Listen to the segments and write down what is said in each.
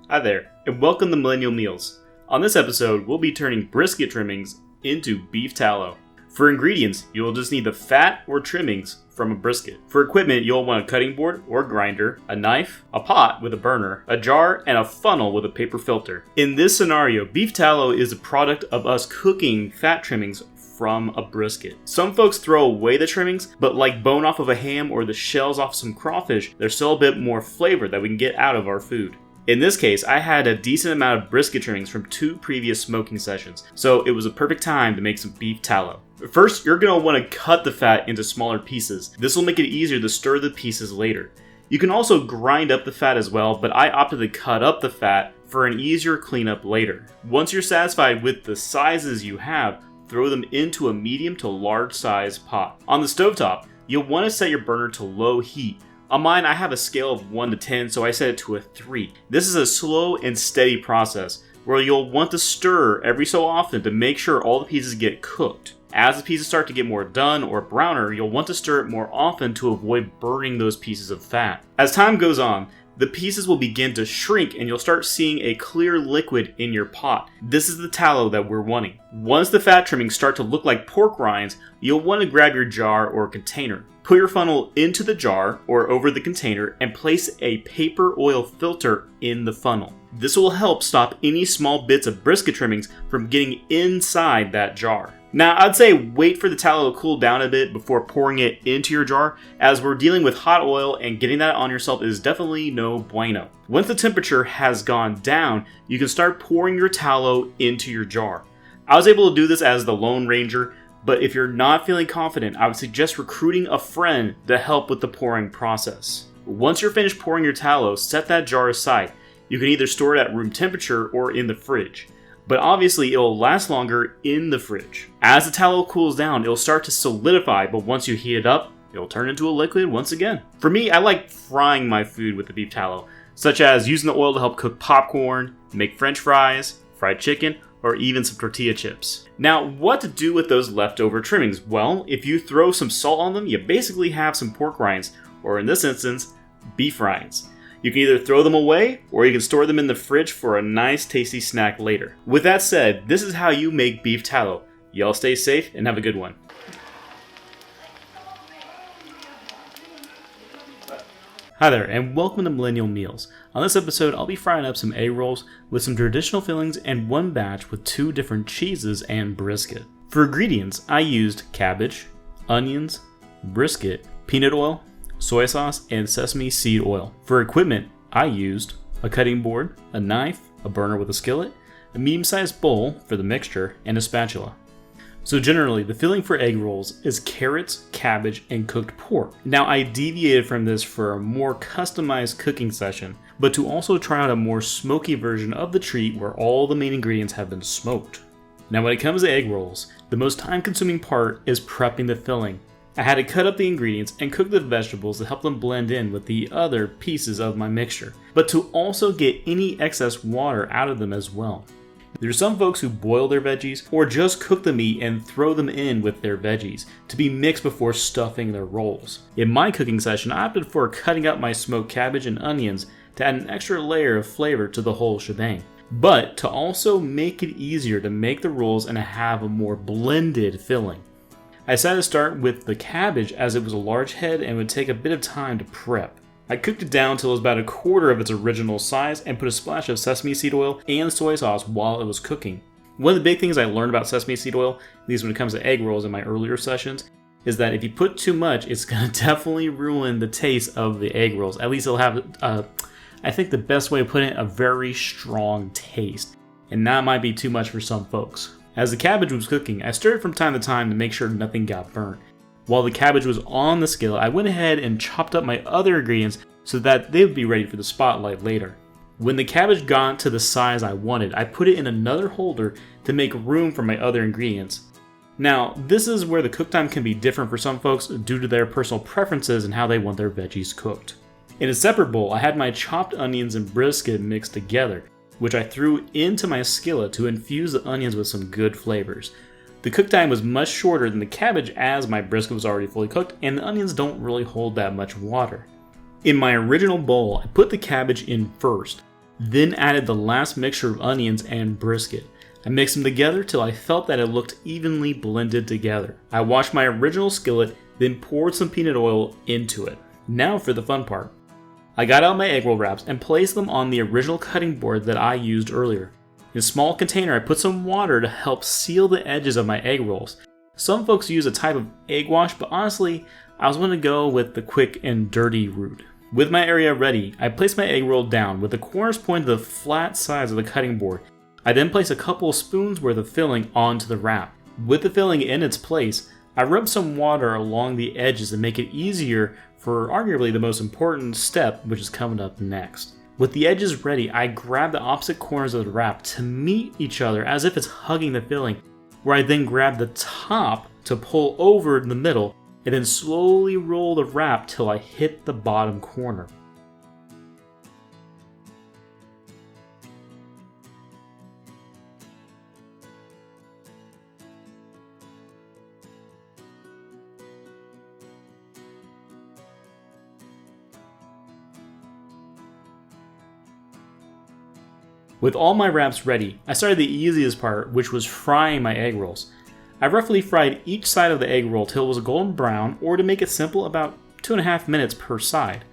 Hi there, and welcome to Millennial Meals. On this episode, we'll be turning brisket trimmings into beef tallow. For ingredients, you'll just need the fat or trimmings from a brisket. For equipment, you'll want a cutting board or grinder, a knife, a pot with a burner, a jar, and a funnel with a paper filter. In this scenario, beef tallow is a product of us cooking fat trimmings from a brisket. Some folks throw away the trimmings, but like bone off of a ham or the shells off some crawfish, there's still a bit more flavor that we can get out of our food. In this case, I had a decent amount of brisket trimmings from 2 previous smoking sessions, so it was a perfect time to make some beef tallow. First, you're going to want to cut the fat into smaller pieces. This will make it easier to stir the pieces later. You can also grind up the fat as well, but I opted to cut up the fat for an easier cleanup later. Once you're satisfied with the sizes you have, throw them into a medium to large size pot. On the stovetop, you'll want to set your burner to low heat. On mine, I have a scale of 1 to 10, so I set it to a 3. This is a slow and steady process where you'll want to stir every so often to make sure all the pieces get cooked. As the pieces start to get more done or browner, you'll want to stir it more often to avoid burning those pieces of fat. As time goes on, the pieces will begin to shrink and you'll start seeing a clear liquid in your pot. This is the tallow that we're wanting. Once the fat trimmings start to look like pork rinds, you'll want to grab your jar or container. Put your funnel into the jar or over the container and place a paper oil filter in the funnel. This will help stop any small bits of brisket trimmings from getting inside that jar. Now, I'd say wait for the tallow to cool down a bit before pouring it into your jar, as we're dealing with hot oil and getting that on yourself is definitely no bueno. Once the temperature has gone down, you can start pouring your tallow into your jar. I was able to do this as the Lone Ranger, but if you're not feeling confident, I would suggest recruiting a friend to help with the pouring process. Once you're finished pouring your tallow, set that jar aside. You can either store it at room temperature or in the fridge. But obviously it will last longer in the fridge. As the tallow cools down, it'll start to solidify, but once you heat it up, it'll turn into a liquid once again. For me, I like frying my food with the beef tallow, such as using the oil to help cook popcorn, make french fries, fried chicken, or even some tortilla chips. Now, what to do with those leftover trimmings? Well, if you throw some salt on them, you basically have some pork rinds, or in this instance, beef rinds. You can either throw them away, or you can store them in the fridge for a nice tasty snack later. With that said, this is how you make beef tallow. Y'all stay safe and have a good one. Hi there, and welcome to Millennial Meals. On this episode, I'll be frying up some egg rolls with some traditional fillings and one batch with 2 different cheeses and brisket. For ingredients, I used cabbage, onions, brisket, peanut oil, soy sauce, and sesame seed oil. For equipment, I used a cutting board, a knife, a burner with a skillet, a medium-sized bowl for the mixture, and a spatula. So generally, the filling for egg rolls is carrots, cabbage, and cooked pork. Now, I deviated from this for a more customized cooking session, but to also try out a more smoky version of the treat where all the main ingredients have been smoked. Now, when it comes to egg rolls, the most time-consuming part is prepping the filling. I had to cut up the ingredients and cook the vegetables to help them blend in with the other pieces of my mixture, but to also get any excess water out of them as well. There's some folks who boil their veggies or just cook the meat and throw them in with their veggies to be mixed before stuffing their rolls. In my cooking session, I opted for cutting up my smoked cabbage and onions to add an extra layer of flavor to the whole shebang, but to also make it easier to make the rolls and have a more blended filling. I decided to start with the cabbage as it was a large head and would take a bit of time to prep. I cooked it down until it was about a quarter of its original size and put a splash of sesame seed oil and soy sauce while it was cooking. One of the big things I learned about sesame seed oil, at least when it comes to egg rolls in my earlier sessions, is that if you put too much, it's going to definitely ruin the taste of the egg rolls. At least it'll have, I think the best way of putting it, a very strong taste. And that might be too much for some folks. As the cabbage was cooking, I stirred from time to time to make sure nothing got burnt. While the cabbage was on the skillet, I went ahead and chopped up my other ingredients so that they would be ready for the spotlight later. When the cabbage got to the size I wanted, I put it in another holder to make room for my other ingredients. Now, this is where the cook time can be different for some folks due to their personal preferences and how they want their veggies cooked. In a separate bowl, I had my chopped onions and brisket mixed together, which I threw into my skillet to infuse the onions with some good flavors. The cook time was much shorter than the cabbage as my brisket was already fully cooked and the onions don't really hold that much water. In my original bowl, I put the cabbage in first. Then added the last mixture of onions and brisket. I mixed them together till I felt that it looked evenly blended together. I washed my original skillet, then poured some peanut oil into it. Now for the fun part. I got out my egg roll wraps and placed them on the original cutting board that I used earlier. In a small container, I put some water to help seal the edges of my egg rolls. Some folks use a type of egg wash, but honestly, I was going to go with the quick and dirty route. With my area ready, I placed my egg roll down with the corners pointed to the flat sides of the cutting board. I then placed a couple of spoons worth of filling onto the wrap. With the filling in its place, I rubbed some water along the edges to make it easier for arguably the most important step, which is coming up next. With the edges ready, I grabbed the opposite corners of the wrap to meet each other as if it's hugging the filling, where I then grabbed the top to pull over in the middle and then slowly roll the wrap till I hit the bottom corner. With all my wraps ready, I started the easiest part, which was frying my egg rolls. I roughly fried each side of the egg roll till it was golden brown, or to make it simple, about 2.5 minutes per side.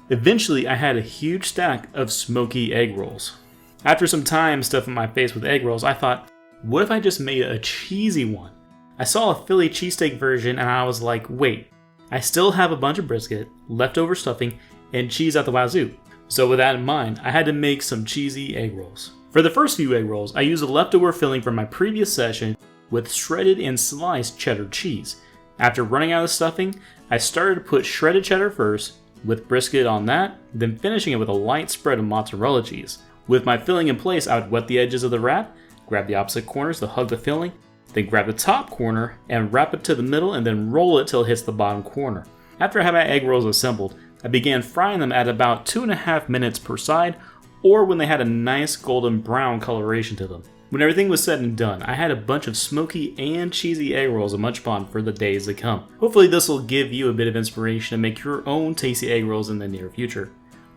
Eventually, I had a huge stack of smoky egg rolls. After some time stuffing my face with egg rolls, I thought, what if I just made a cheesy one? I saw a Philly cheesesteak version and I was like, wait, I still have a bunch of brisket, leftover stuffing, and cheese at the wazoo. So with that in mind, I had to make some cheesy egg rolls. For the first few egg rolls, I used the leftover filling from my previous session with shredded and sliced cheddar cheese. After running out of stuffing, I started to put shredded cheddar first, with brisket on that, then finishing it with a light spread of mozzarella cheese. With my filling in place, I would wet the edges of the wrap, grab the opposite corners to hug the filling, then grab the top corner and wrap it to the middle and then roll it till it hits the bottom corner. After I had my egg rolls assembled, I began frying them at about 2.5 minutes per side, or when they had a nice golden brown coloration to them. When everything was said and done, I had a bunch of smoky and cheesy egg rolls to munch upon for the days to come. Hopefully this will give you a bit of inspiration to make your own tasty egg rolls in the near future.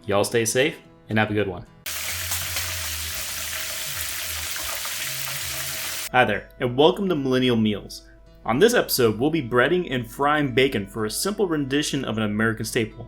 Y'all stay safe and have a good one. Hi there, and welcome to Millennial Meals. On this episode, we'll be breading and frying bacon for a simple rendition of an American staple.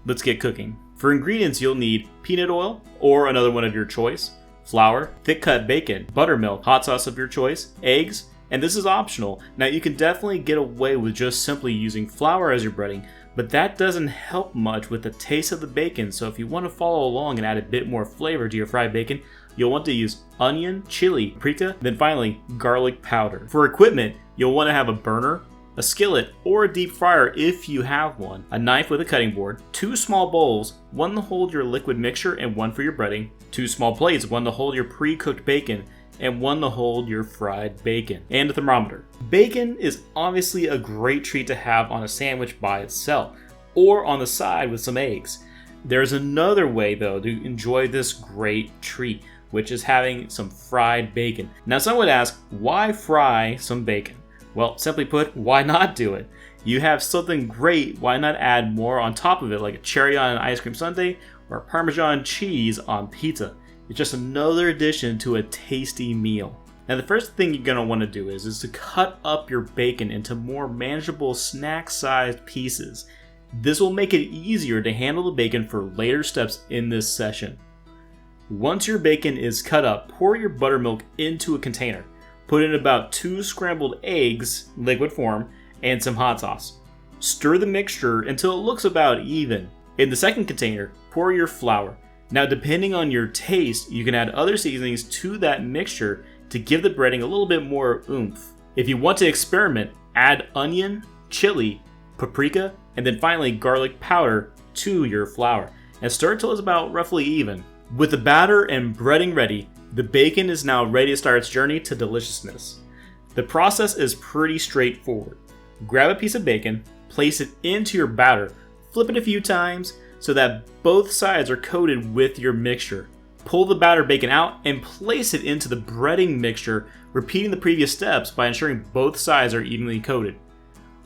Let's get cooking. For ingredients, you'll need peanut oil, or another one of your choice, flour, thick cut bacon, buttermilk, hot sauce of your choice, eggs, and this is optional. Now you can definitely get away with just simply using flour as your breading, but that doesn't help much with the taste of the bacon, so if you want to follow along and add a bit more flavor to your fried bacon, you'll want to use onion, chili, paprika, then finally garlic powder. For equipment, you'll want to have a burner, a skillet, or a deep fryer if you have one, a knife with a cutting board, 2 small bowls, one to hold your liquid mixture and one for your breading, 2 small plates, one to hold your pre-cooked bacon, and one to hold your fried bacon, and a thermometer. Bacon is obviously a great treat to have on a sandwich by itself, or on the side with some eggs. There's another way though to enjoy this great treat, which is having some fried bacon. Now some would ask, why fry some bacon? Well, simply put, why not do it? You have something great, why not add more on top of it, like a cherry on an ice cream sundae or Parmesan cheese on pizza? It's just another addition to a tasty meal. Now the first thing you're going to want to do is to cut up your bacon into more manageable snack-sized pieces. This will make it easier to handle the bacon for later steps in this session. Once your bacon is cut up, pour your buttermilk into a container. Put in about 2 scrambled eggs, liquid form, and some hot sauce. Stir the mixture until it looks about even. In the second container, pour your flour. Now depending on your taste, you can add other seasonings to that mixture to give the breading a little bit more oomph. If you want to experiment, add onion, chili, paprika, and then finally garlic powder to your flour. And stir it till it's about roughly even. With the batter and breading ready, the bacon is now ready to start its journey to deliciousness. The process is pretty straightforward. Grab a piece of bacon, place it into your batter, flip it a few times so that both sides are coated with your mixture. Pull the batter bacon out and place it into the breading mixture, repeating the previous steps by ensuring both sides are evenly coated.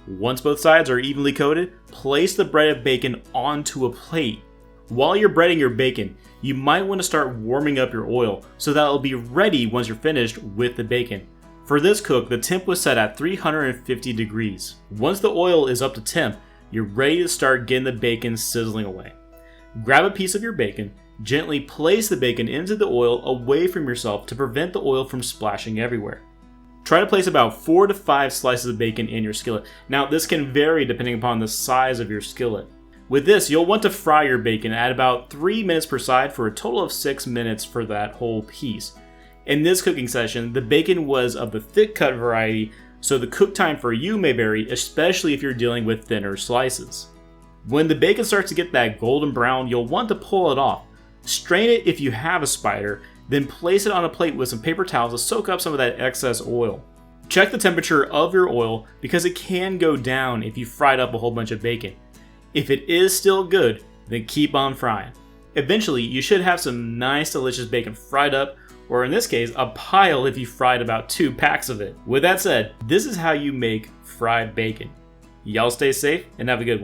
Once both sides are evenly coated, place the breaded bacon onto a plate. While you're breading your bacon, you might want to start warming up your oil so that it'll be ready once you're finished with the bacon. For this cook, the temp was set at 350 degrees. Once the oil is up to temp, you're ready to start getting the bacon sizzling away. Grab a piece of your bacon, gently place the bacon into the oil away from yourself to prevent the oil from splashing everywhere. Try to place about 4 to 5 slices of bacon in your skillet. Now, this can vary depending upon the size of your skillet. With this, you'll want to fry your bacon at about 3 minutes per side for a total of 6 minutes for that whole piece. In this cooking session, the bacon was of the thick cut variety, so the cook time for you may vary, especially if you're dealing with thinner slices. When the bacon starts to get that golden brown, you'll want to pull it off. Strain it if you have a spider, then place it on a plate with some paper towels to soak up some of that excess oil. Check the temperature of your oil because it can go down if you fried up a whole bunch of bacon. If it is still good, then keep on frying. Eventually, you should have some nice delicious bacon fried up, or in this case, a pile if you fried about 2 packs of it. With that said, this is how you make fried bacon. Y'all stay safe and have a good one.